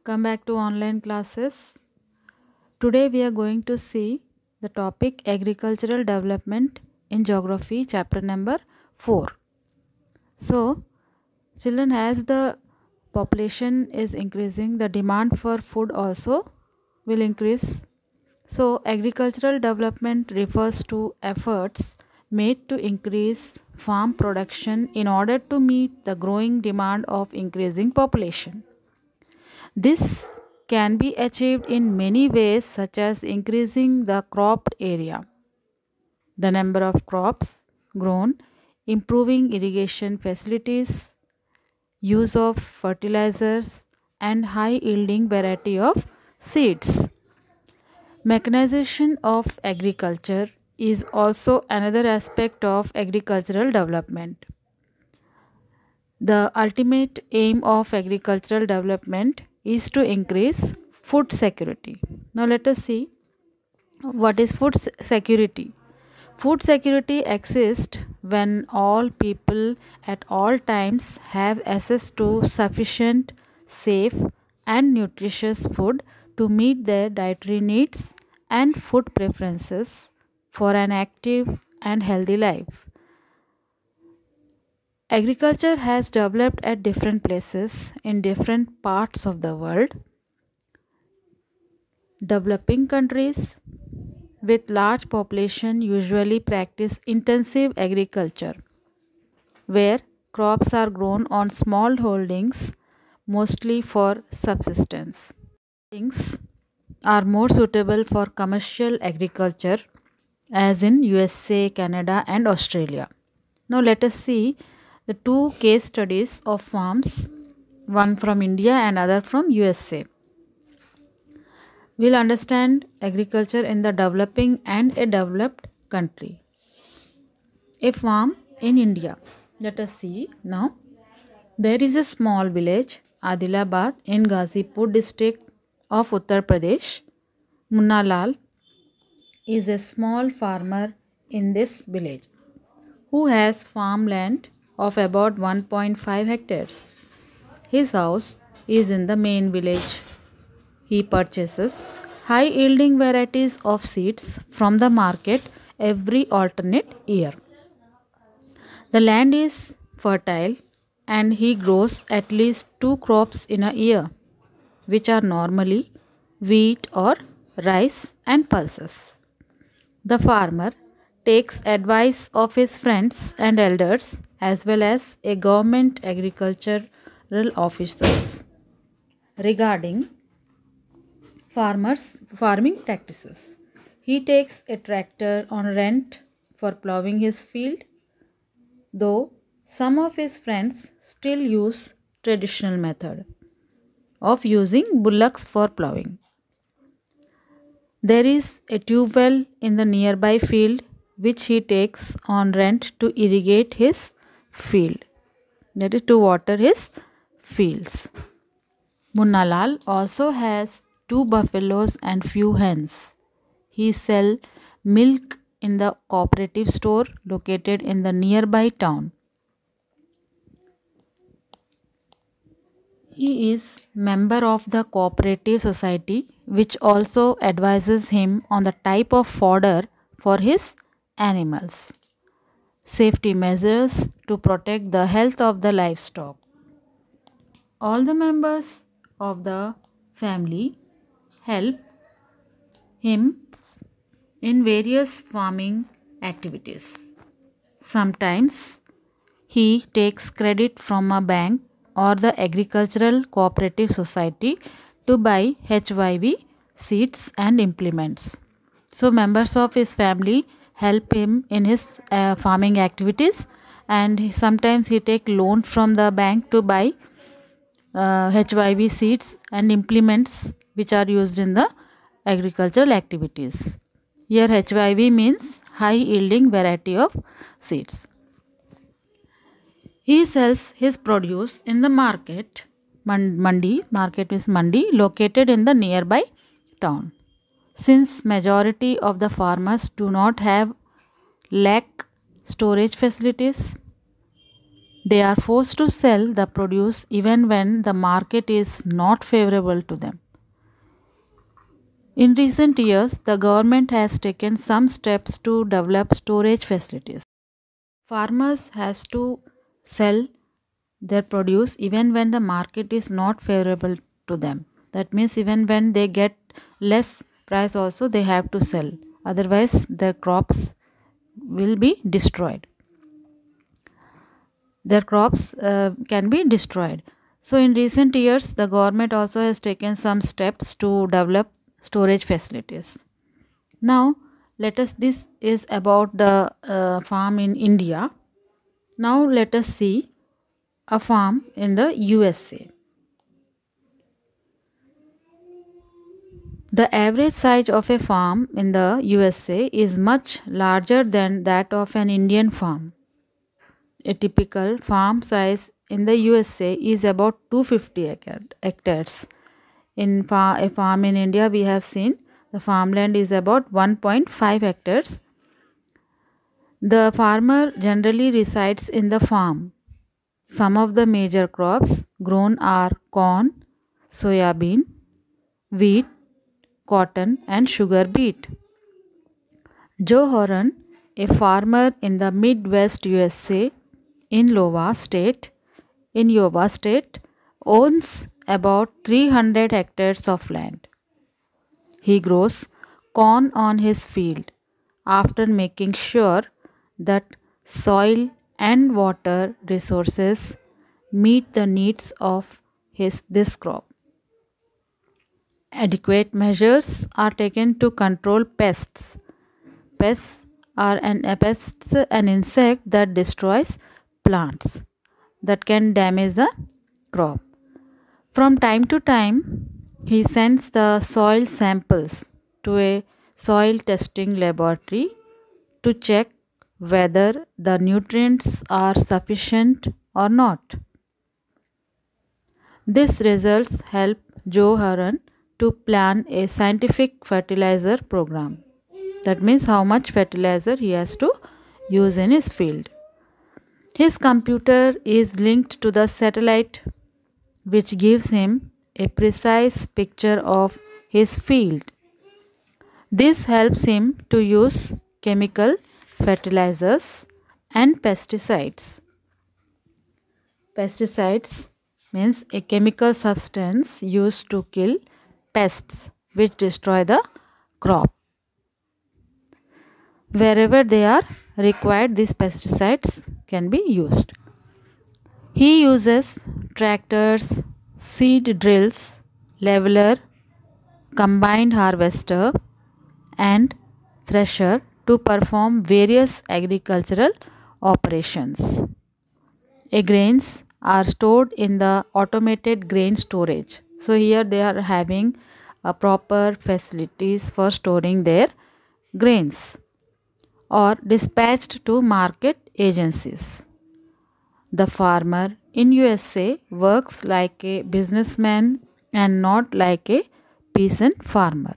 Welcome back to online classes. Today we are going to see the topic agricultural development in geography chapter number 4. So, children, as the population is increasing, the demand for food also will increase. So, agricultural development refers to efforts made to increase farm production in order to meet the growing demand of increasing population. This can be achieved in many ways, such as increasing the cropped area, the number of crops grown, improving irrigation facilities, use of fertilizers, and high yielding variety of seeds. Mechanization of agriculture is also another aspect of agricultural development. The ultimate aim of agricultural development is to increase food security. Now, let us see what is security. Food security exists when all people at all times have access to sufficient, safe, and nutritious food to meet their dietary needs and food preferences for an active and healthy life. Agriculture has developed at different places in different parts of the world. Developing countries with large population usually practice intensive agriculture, where crops are grown on small holdings, mostly for subsistence. Things are more suitable for commercial agriculture, as in USA, Canada, and Australia. Now let us see the two case studies of farms, one from India and other from USA. We'll understand agriculture in the developing and a developed country. A farm in India. Let us see now. There is a small village, Adilabad, in Ghazipur district of Uttar Pradesh. Munna Lal is a small farmer in this village who has farmland of about 1.5 hectares. His house is in the main village. He purchases high yielding varieties of seeds from the market every alternate year. The land is fertile and he grows at least two crops in a year, which are normally wheat or rice and pulses. The farmer takes advice of his friends and elders as well as a government agricultural officers regarding farming practices. He takes a tractor on rent for plowing his field, though some of his friends still use traditional method of using bullocks for plowing. There is a tube well in the nearby field which he takes on rent to irrigate his field, that is to water his fields. Munna Lal also has two buffaloes and few hens. He sells milk in the cooperative store located in the nearby town. He is member of the cooperative society which also advises him on the type of fodder for his animals. Safety measures to protect the health of the livestock. All the members of the family help him in various farming activities. Sometimes he takes credit from a bank or the agricultural cooperative society to buy HYV seeds and implements. So members of his family help him in his farming activities, and sometimes he take loan from the bank to buy HYV seeds and implements which are used in the agricultural activities. Here HYV means high yielding variety of seeds. He sells his produce in the market, market is mandi, located in the nearby town. Since majority of the farmers do not have lack storage facilities, They are forced to sell the produce even when the market is not favorable to them. In recent years, the government has taken some steps to develop storage facilities. Farmers has to sell their produce even when the market is not favorable to them. That means even when they get less price also they have to sell. Otherwise their crops will be destroyed. Their crops can be destroyed. So in recent years the government also has taken some steps to develop storage facilities. Now this is about the farm in India. Now let us see a farm in the USA. The average size of a farm in the USA is much larger than that of an Indian farm. A typical farm size in the USA is about 250 hectares. In a farm in India, we have seen the farmland is about 1.5 hectares. The farmer generally resides in the farm. Some of the major crops grown are corn, soya bean, wheat, cotton and sugar beet. Joe Horan, a farmer in the Midwest USA in Iowa State, owns about 300 hectares of land. He grows corn on his field after making sure that soil and water resources meet the needs of this crop. Adequate measures are taken to control pests. Pests are an insect that destroys plants that can damage the crop. From time to time, he sends the soil samples to a soil testing laboratory to check whether the nutrients are sufficient or not. These results help Joe Horan to plan a scientific fertilizer program. That means how much fertilizer he has to use in his field. His computer is linked to the satellite, which gives him a precise picture of his field. This helps him to use chemical fertilizers and pesticides. Pesticides means a chemical substance used to kill pests which destroy the crop. Wherever they are required, these pesticides can be used. He uses tractors, seed drills, leveler, combined harvester and thresher to perform various agricultural operations. Grains are stored in the automated grain storage. So here they are having a proper facilities for storing their grains or dispatched to market agencies. The farmer in USA works like a businessman and not like a peasant farmer.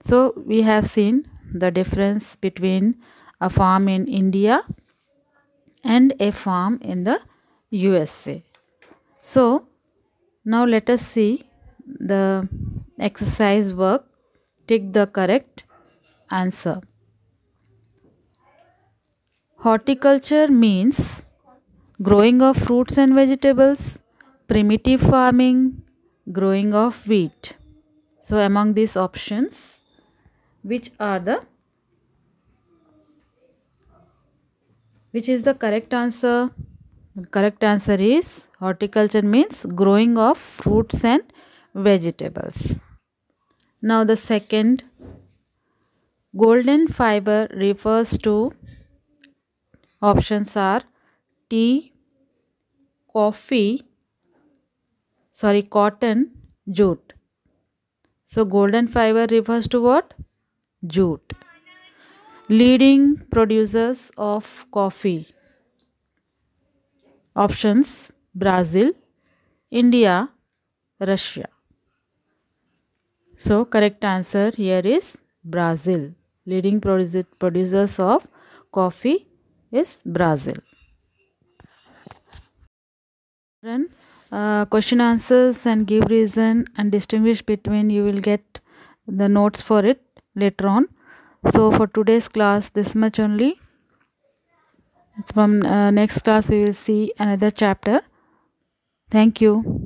So we have seen the difference between a farm in India and a farm in the USA. So now let us see the exercise work. Tick the correct answer. Horticulture means growing of fruits and vegetables, primitive farming, growing of wheat. So among these options, which is the correct answer? The correct answer is horticulture means growing of fruits and vegetables. Now the second, golden fiber refers to, options are tea, cotton, jute. So golden fiber refers to what? Jute. Leading producers of coffee. Options: Brazil, India, Russia. So correct answer here is Brazil. Leading producers of coffee is Brazil. Children, question answers and give reason and distinguish between. You will get the notes for it later on. So for today's class, this much only. From next class we will see another chapter. Thank you.